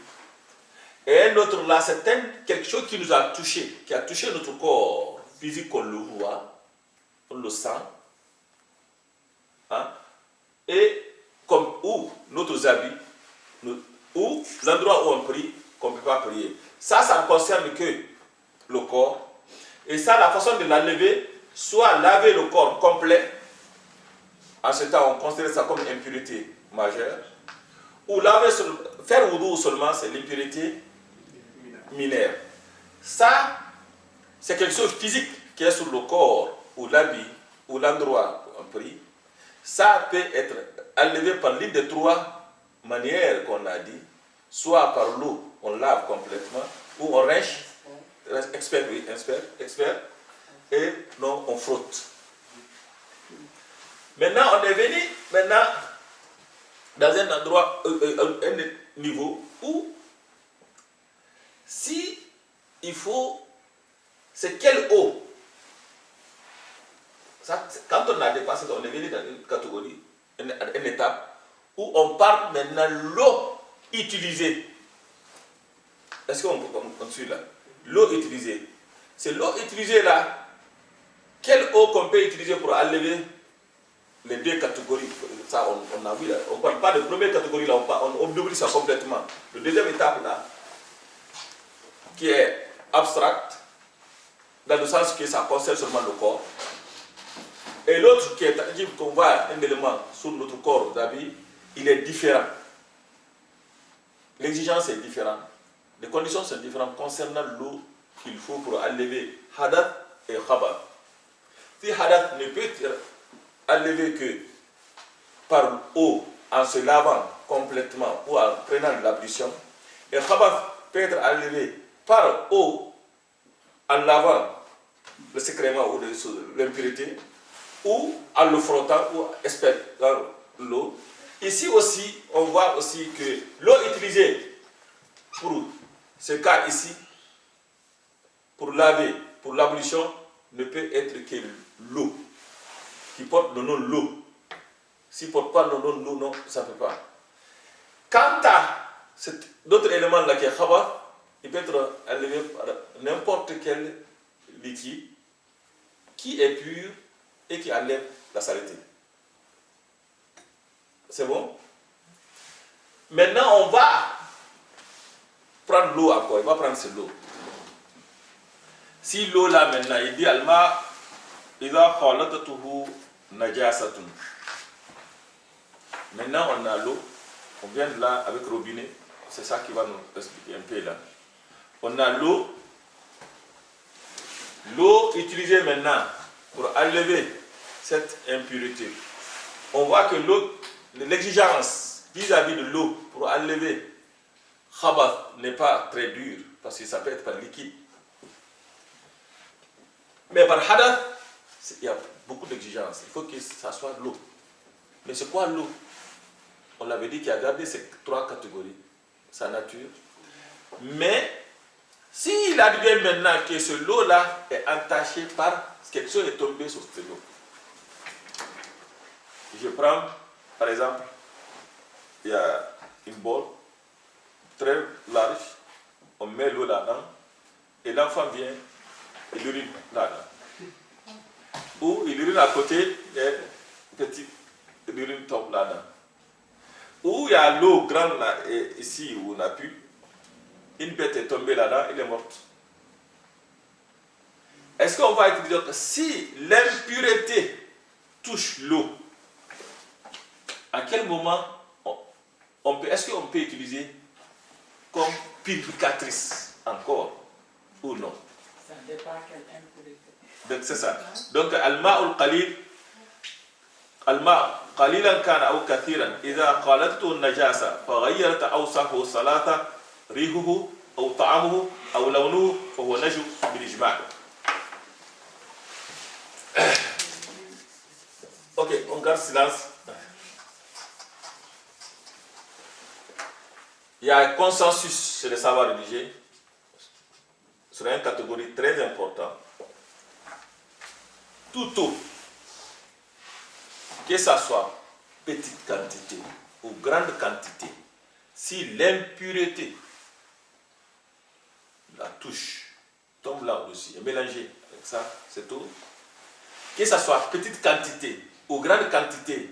Et un autre là, c'est quelque chose qui nous a touché, qui a touché notre corps physique, qu'on le voit, on le sent, hein? Et ou notre habit, ou l'endroit où on prie, qu'on ne peut pas prier. Ça ne concerne que le corps. Et ça, la façon de l'enlever, soit laver le corps complet, en ce temps on considère ça comme une impureté majeure, ou laver, faire wudu seulement, c'est l'impurité mineure. Ça, c'est quelque chose de physique qui est sur le corps, ou l'habit, ou l'endroit où on prie. Ça peut être enlevé par l'une des trois manières qu'on a dit, soit par l'eau, on lave complètement, ou on rince, expert, et non, on frotte. Maintenant, on est venu dans un endroit, un niveau où, si il faut, c'est quelle eau? Ça, quand on a dépassé, on est venu dans une catégorie, une étape, où on parle maintenant de l'eau utilisée. Est-ce qu'on suit là? L'eau utilisée. C'est l'eau utilisée là. Quelle eau qu'on peut utiliser pour enlever les deux catégories? Ça, on a vu là. On ne parle pas de première catégorie là, on oublie ça complètement. La deuxième étape là, qui est abstracte, dans le sens que ça concerne seulement le corps. Et l'autre qui est tangible, qu'on voit un élément sur notre corps d'habit, il est différent. L'exigence est différente. Les conditions sont différentes concernant l'eau qu'il faut pour enlever hadath et khabath. Si hadath ne peut être enlevé que par eau, en se lavant complètement ou en prenant de l'ablution, et khabath peut être enlevé par eau en lavant le sécrément ou l'impureté, ou en le frottant ou dans l'eau. Ici aussi, on voit aussi que l'eau utilisée pour ce cas ici, pour laver, pour l'ablution, ne peut être que l'eau, qui porte le nom l'eau. S'il ne porte pas le nom l'eau, non, ça ne peut pas. Quant à d'autres éléments là qui est khabar, il peut être enlevé par n'importe quel liquide qui est pur et qui enlève la saleté. C'est bon? Maintenant, on va prendre l'eau encore. Il va prendre cette eau. Si l'eau là maintenant, il dit Alma, Ida khalatatuhu najasatun. Maintenant, on a l'eau. On vient de là avec robinet. C'est ça qui va nous expliquer un peu là. On a l'eau. L'eau utilisée maintenant pour enlever cette impureté. On voit que l'eau, l'exigence vis-à-vis de l'eau pour enlever khabath n'est pas très dure parce que ça peut être par liquide. Mais par hadath, il y a beaucoup d'exigences. Il faut que ça soit l'eau. Mais c'est quoi l'eau? On l'avait dit qu'il a gardé ces trois catégories. Sa nature. Mais s'il advient maintenant que ce lot-là est entaché par quelque chose est tombé sur ce lot. Je prends, par exemple, il y a une bolle très large, on met l'eau là-dedans, et l'enfant vient, il urine là-dedans. Ou il urine à côté, et petit, l'urine tombe là-dedans. Ou il y a l'eau grande là, et ici où on a pu, une bête est tombée là-dedans, elle est morte. Est-ce qu'on va utiliser que si l'impureté touche l'eau, à quel moment est-ce qu'on peut utiliser comme purificatrice encore ou non? Ça dépend quelle impureté. Donc c'est ça. Donc al-ma'ul qalil, al-ma' qalilan kana aw kathiran idha qalattu an-najasa faghayyarat awsafu salata rihuhu aw ta'amuhu aw lawnuhu fa huwa najis bil ijma'. Ok, on garde silence. Il y a un consensus sur les savoirs religieux sur une catégorie très importante. Tout eau, que ce soit petite quantité ou grande quantité, si l'impureté la touche, tombe là aussi, et mélangée avec ça, c'est tout. Que ce soit petite quantité ou grande quantité,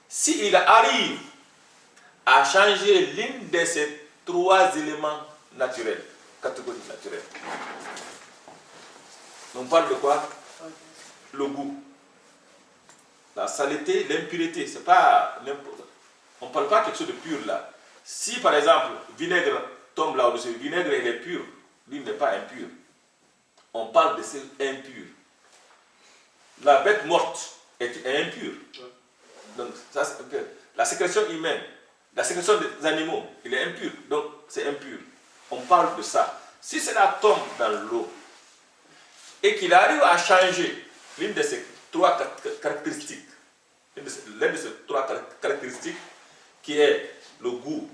s'il arrive à changer l'une de ces trois éléments naturels, catégories naturelles. On parle de quoi? Le goût, la saleté, l'impureté. C'est pas n'importe. On ne parle pas de quelque chose de pur là. Si par exemple, vinaigre tombe là au-dessus, le vinaigre il est pur, lui n'est pas impur. On parle de ces impurs. La bête morte est impure. Donc ça c'est impur. La sécrétion humaine, la sécrétion des animaux, il est impur, donc c'est impur. On parle de ça. Si cela tombe dans l'eau et qu'il arrive à changer l'une de ces trois caractéristiques, l'une de ces trois caractéristiques qui est le goût,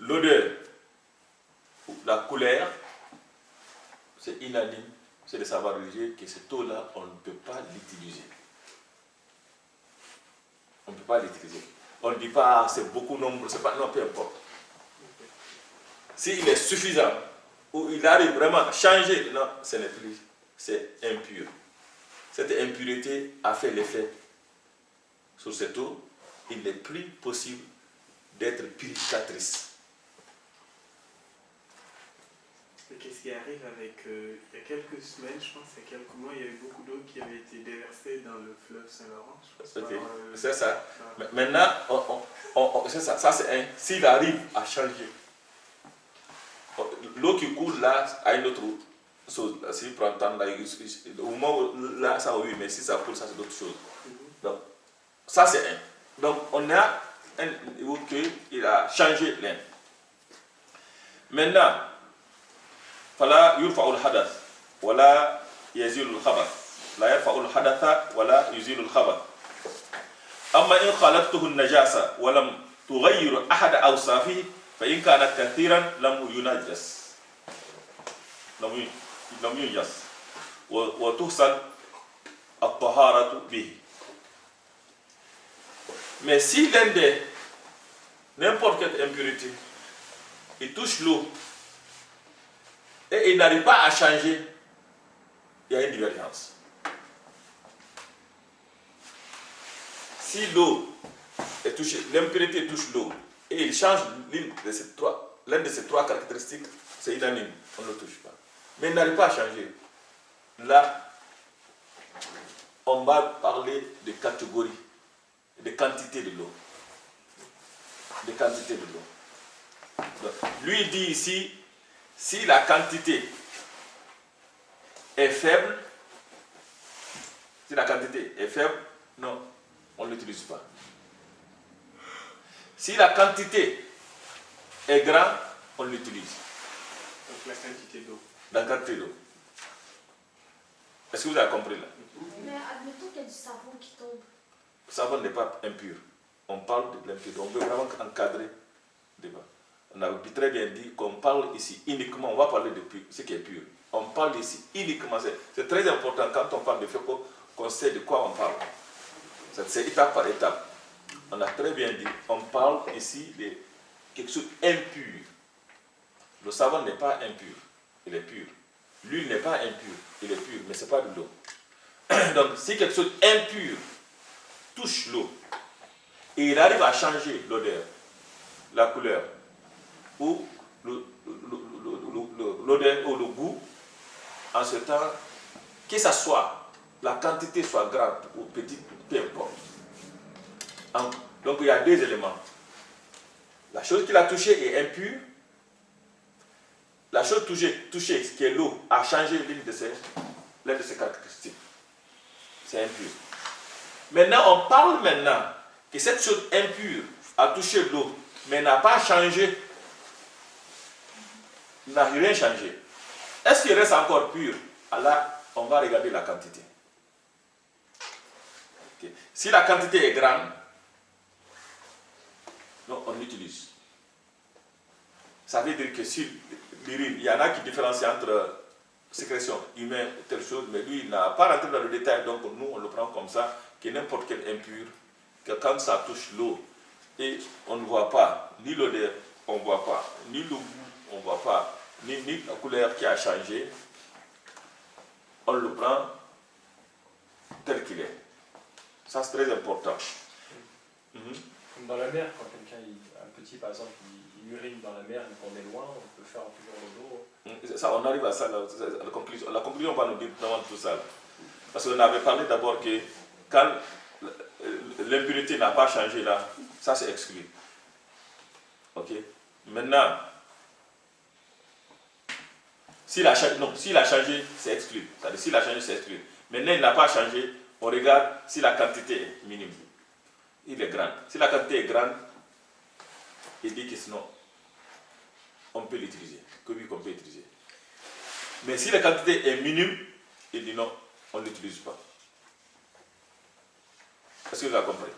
l'odeur, la couleur, c'est unanime, c'est le savoir religieux que cette eau-là, on ne peut pas l'utiliser. On ne peut pas l'utiliser. On ne dit pas c'est beaucoup nombre, c'est pas, non, peu importe. S'il est suffisant, ou il arrive vraiment à changer, non, ce n'est plus, c'est impur. Cette impureté a fait l'effet sur cette eau, il n'est plus possible d'être purificatrice. Mais qu'est-ce qui arrive avec... il y a quelques semaines, je pense, il y a quelques mois, il y a eu beaucoup d'eau qui avait été déversée dans le fleuve Saint-Laurent. Okay. C'est ça. Maintenant, c'est ça. Ça, c'est un. S'il arrive à changer, l'eau qui coule là a une autre chose. S'il prend le temps, là, au moment où là, ça oui, mais si ça coule, ça c'est d'autres choses. Donc, ça c'est un. Donc, on a un niveau qu'il a changé l'un. Maintenant, فلا يرفع الحدث ولا يزيل الخبث لا يرفع الحدث ولا يزيل الخبث أما إن خالطته النجاسة ولم تغير أحد أوصافه فإن كانت كثيرا لم ينجس لم ينجس وتحصل الطهارة به. Mais si l'un des n'importe quelle impurité, il touche l'eau et il n'arrive pas à changer, il y a une divergence. Si l'eau est touchée, l'impurité touche l'eau et il change l'une de ces trois caractéristiques, c'est unanime, on ne le touche pas. Mais il n'arrive pas à changer. Là, on va parler de catégories, de quantité de l'eau. De quantité de l'eau. Donc, lui dit ici, si la quantité est faible, non, on ne l'utilise pas. Si la quantité est grande, on l'utilise. Donc la quantité d'eau. La quantité d'eau. Est-ce que vous avez compris là? Mais admettons qu'il y a du savon qui tombe. Le savon n'est pas impur. On parle de l'impureté. On veut vraiment encadrer le débat. On a très bien dit qu'on parle ici uniquement, on va parler de ce qui est pur. On parle ici uniquement, c'est très important quand on parle de feu qu'on sait de quoi on parle. C'est étape par étape. On a très bien dit, on parle ici de quelque chose d'impur. Le savon n'est pas impur, il est pur. L'huile n'est pas impure, il est pur, mais ce n'est pas de l'eau. Donc si quelque chose d'impur touche l'eau et il arrive à changer l'odeur, la couleur, ou l'odeur ou le goût, en ce temps, que ça soit, la quantité soit grande ou petite, peu importe. Donc il y a deux éléments. La chose qu'il a touchée est impure. La chose touchée, qui est l'eau, a changé l'une de ses caractéristiques. C'est impur. Maintenant, on parle que cette chose impure a touché l'eau, mais n'a pas changé, n'a rien changé. Est-ce qu'il reste encore pur? Alors, on va regarder la quantité. Okay. Si la quantité est grande, non, on l'utilise. Ça veut dire que si l'urine, il y en a qui différencient entre sécrétion humaine ou telle chose, mais lui, il n'a pas rentré dans le détail, donc nous, on le prend comme ça, que n'importe quel impur, que quand ça touche l'eau, et on ne voit pas, ni l'odeur, on ne voit pas, ni le goût, on ne voit pas, ni la couleur qui a changé, on le prend tel qu'il est. Ça, c'est très important. Comme dans la mer, quand quelqu'un, un petit par exemple, il urine dans la mer et qu'on est loin, on peut faire toujours le dos. Ça, on arrive à ça, la conclusion. La conclusion va nous dire vraiment tout ça. Parce qu'on avait parlé d'abord que quand l'impurité n'a pas changé là, ça c'est exclu. Ok. Maintenant, s'il a changé, c'est exclu. C'est-à-dire, s'il a changé, c'est exclu. Maintenant, il n'a pas changé, on regarde si la quantité est minime. Il est grand. Si la quantité est grande, il dit que sinon, on peut l'utiliser. Que oui, qu'on peut l'utiliser. Mais si la quantité est minime, il dit non, on ne l'utilise pas. Est-ce que vous avez compris?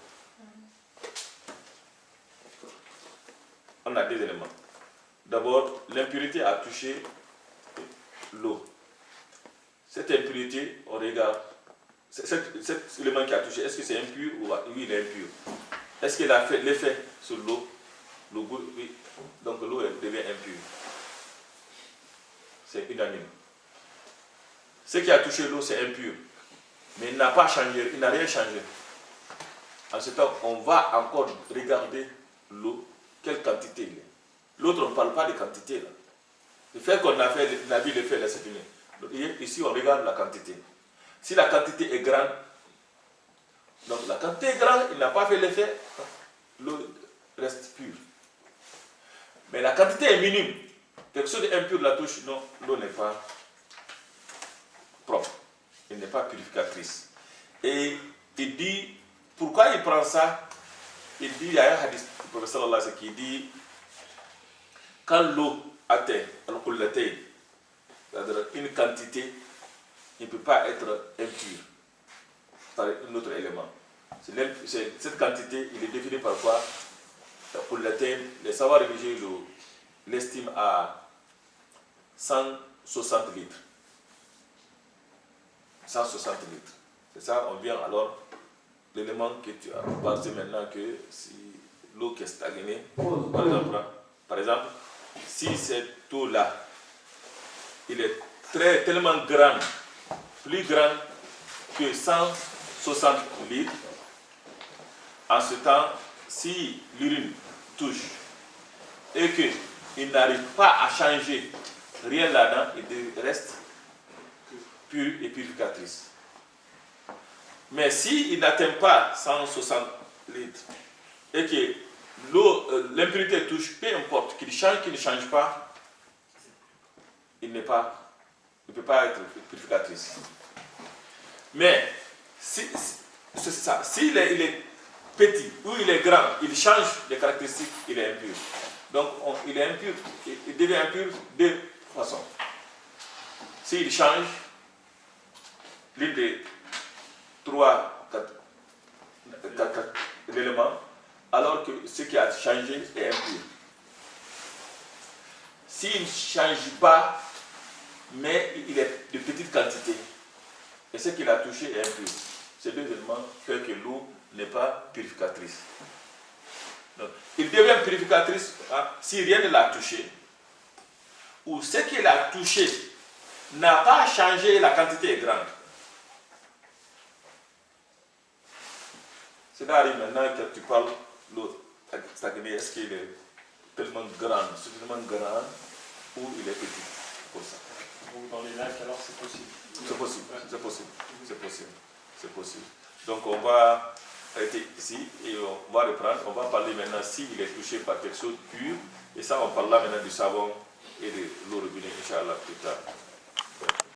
On a deux éléments. D'abord, l'impurité a touché l'eau. Cette impurité, on regarde. Cet élément qui a touché, est-ce que c'est impur ou oui, il est impur? Est-ce qu'il a fait l'effet sur l'eau? Le goût, oui. Donc l'eau devient impure. C'est unanime. Ce qui a touché l'eau, c'est impur. Mais il n'a pas changé, il n'a rien changé. En ce temps, on va encore regarder l'eau, quelle quantité il est. L'autre, on ne parle pas de quantité. Là. Le fait qu'on a vu l'effet, là, c'est fini. Ici, on regarde la quantité. Si la quantité est grande, donc la quantité est grande, il n'a pas fait l'effet, l'eau reste pure. Mais la quantité est minime. Quelque chose d'impur la touche, non, l'eau n'est pas propre. Elle n'est pas purificatrice. Et il dit, pourquoi il prend ça? Il dit, il y a un hadith du prophète sallallahu alayhi wa sallam qui dit, quand l'eau atteint c'est-à-dire une quantité, il ne peut pas être impur par un autre élément. Cette quantité, il est défini parfois, pour l'atteindre, les savoirs religieux l'estiment à 160 litres. 160 litres. C'est ça, on vient alors, l'élément que tu as pensé maintenant, que si l'eau qui est stagnée, par exemple, si cette eau-là, il est tellement grand, plus grand que 160 litres, en ce temps, si l'urine touche et qu'il n'arrive pas à changer rien là-dedans, il reste pur et purificatrice. Mais s'il n'atteint pas 160 litres et que l'impurité touche, peu importe, qu'il change, qu'il ne change pas, il ne peut pas être purificatrice. Mais c'est ça. S'il est petit ou il est grand, il change les caractéristiques, il est impur. Donc il est impur, il devient impur de deux façons. S'il change l'une des 4 éléments, alors que ce qui a changé est impur. S'il ne change pas, mais il est de petite quantité, et ce qu'il a touché est impur, ces deux éléments font que l'eau n'est pas purificatrice. Donc, il devient purificatrice si rien ne l'a touché, ou ce qu'il a touché n'a pas changé, la quantité est grande. Cela arrive maintenant que tu parles l'eau stagnée, est-ce qu'il est tellement grand, suffisamment grand, ou il est petit, pour ça. Donc dans les lacs, alors c'est possible. C'est possible, c'est possible, c'est possible, c'est possible. Donc on va arrêter ici et on va reprendre, on va parler maintenant s'il est touché par quelque chose de pur, et ça on parlera maintenant du savon et de l'eau robinet, Inch'Allah, plus tard.